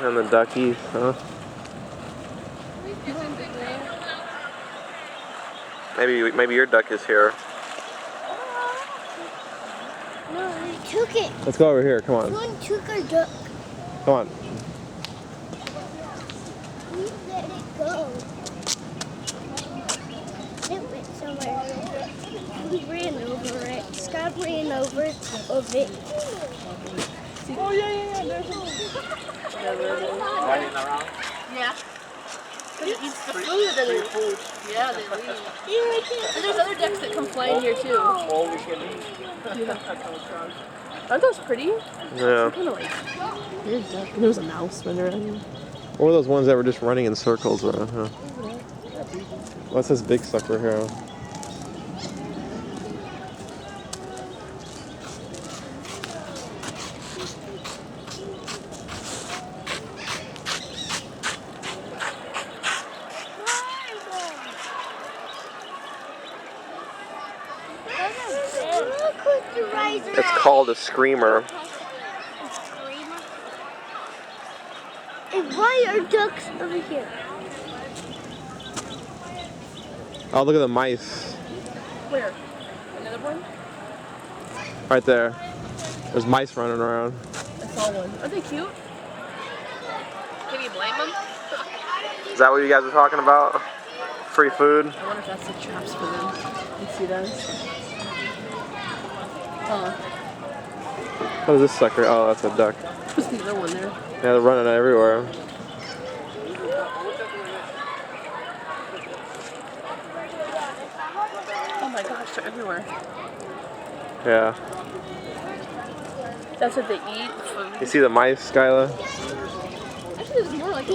And the duckies, huh? Maybe your duck is here. No, they took it. Let's go over here. Come on. Someone took our duck. Come on. We let it go. It went somewhere. We ran over it. Scott ran over it. Oh yeah. Running around. Yeah. But it eats the food that they food. Yeah, they leave. And there's other ducks that come flying here too. All we can eat. Aren't those pretty? Yeah. Kind of like. There's a duck. And there was a mouse running around. What were those ones that were just running in circles? Huh? What's this big sucker here? It's called a screamer. And why are ducks over here? Oh, look at the mice. Where? Another one? Right there. There's mice running around. I saw one. Are they cute? Can you blame them? Is that what you guys were talking about? Free food? I wonder if that's the traps for them. You see those? Huh. What is this sucker? Oh, that's a duck. Who's the other one there? Yeah, they're running everywhere. Oh my gosh, they're everywhere. Yeah. That's what they eat. Food. You see the mice, Skyla? Actually, it's more like